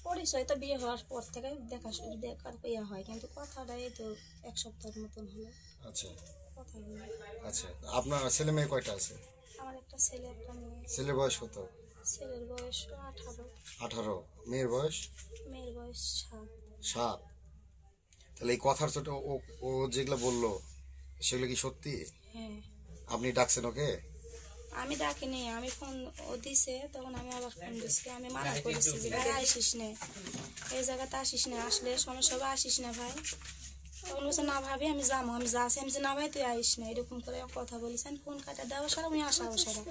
পরিচয় তো বিয়ে হওয়ার পর থেকে দেখার ইয়া হয়, কিন্তু কথাটা এই তো 1 সপ্তাহের মতন হলো। আচ্ছা কথা হলো। আচ্ছা, আপনার ছেলে মেয়ে কয়টা আছে? আমার একটা ছেলে একটা মেয়ে। ছেলের বয়স কত? ছেলের বয়স 18, 18। মেয়ের বয়স? মেয়ের বয়স 7। 7। তাহলে এই কথার ছোট ও ও যেগুলো বললো সেগুলো কি সত্যি? হ্যাঁ। আপনি ডাকছেন ওকে? আমি ডাকিনি, আমি ফোন ও দিছে, তখন আমি আবার ফোন দিছি, আমি মানা করেছি যে ভাই আসিস না, এই জায়গাতে আসিস না, আসলে সমস্যা হবে, আসিস না ভাই। তখন বলছে না ভাবি আমি যাবো, আমি যাচ্ছি, আমি যে না ভাই তুই আইস না, এরকম করে কথা বলেছি। আমি ফোন কাটা দেওয়া সারা আমি আসা সারা।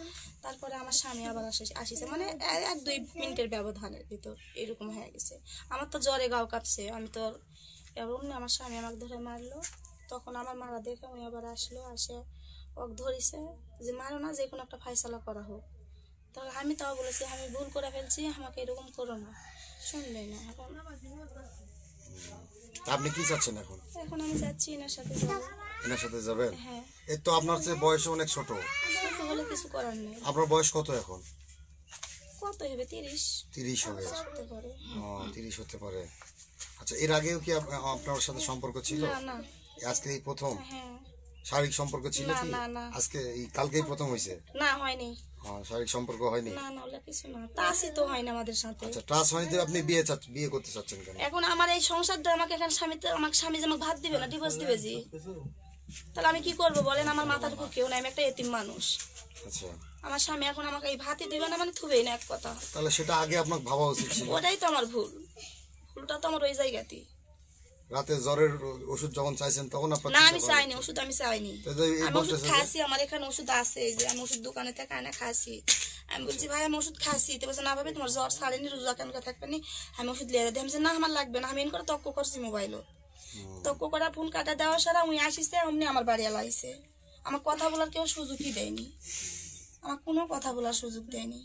তারপরে আমার স্বামী আবার আসিছে, মানে 1-2 মিনিটের ব্যবধানের ভিতর এরকম হয়ে গেছে। আমার তো জ্বরে গাও কাঁপছে, আমি তো এরকম না, আমার স্বামী আমাকে ধরে মারলো। তখন আমার মারা দেখে উনি আবার আসলো, আসে ওকে ধরিছে যে মারো না, যে কোনো একটা ফাইসালা করা হোক। তখন আমি তাও বলেছি আমি ভুল করে ফেলছি, আমাকে এরকম করো না, শুনলে না। এখন আপনি কি চাচ্ছেন এখন? এখন আমি যাচ্ছি এনার সাথে যাবো। এনার সাথে যাবেন? হ্যাঁ। এই তো আপনার চেয়ে বয়স অনেক ছোট। ছোট হলে কিছু করার নেই। আপনার বয়স কত এখন? কত হবে 30? 30 হবে। হতে পারে। 30 হতে পারে। আচ্ছা, এর আগেও কি আপনার সাথে সম্পর্ক ছিল? না না। আজকে এই প্রথম? হ্যাঁ। শারীরিক সম্পর্ক ছিল না কি? না না। আজকে এই কালকেই প্রথম হয়েছে? না হয়নি। শারীরিক সম্পর্ক হয়নি? না না, ওগুলা কিছু না, তাসই তো হয় না আমাদের সাথে। আচ্ছা, ট্রাস্ট হয়নি তো আপনি বিয়ে করতে চাচ্ছেন কেন? এখন আমার এই সংসারটা, আমাকে এখানে আমাকে স্বামী যে আমাকে ভাত দিবে না, ডিভোর্স দিবে জি, তাহলে আমি কি করবো বলেন? আমার মাথার উপর কেউ নাই, আমি একটা এতিম মানুষ। আচ্ছা, আমার স্বামী এখন আমাকে এই ভাতই দিবে না, মানে থুবেই না, এক কথা। তাহলে সেটা আগে আপনার ভাবা উচিত ছিল। ওটাই তো আমার ভুল, ভুলটা তো আমার ওই জায়গাতেই। রাতে জ্বরের ওষুধ যখন চাইছেন তখন আপনার না আমি চাইনি ওষুধ, আমি চাইনি। আমি ওষুধ বলতেছে যে খাসি, আমার এখানে ওষুধ আছে, এই যে আমি ওষুধ দোকানে থেকে আনে খাসি। আমি বলছি ভাই আমি ওষুধ খাসি, তো বলছে না ভাবি তোমার জ্বর ছাড়েনি, রোজা কেন থাকবে নি, আমি ওষুধ লিয়ে দিই। আমি বলছি না আমার লাগবে না, আমি এন করে তক্ক করছি মোবাইলও, তক্ক করা ফোন কাটা দেওয়া সারা উনি আসিছে, অমনি আমার বাড়ি এলাইছে। আমার কথা বলার কেউ সুযোগই দেয়নি, আমার কোনো কথা বলার সুযোগ দেয়নি।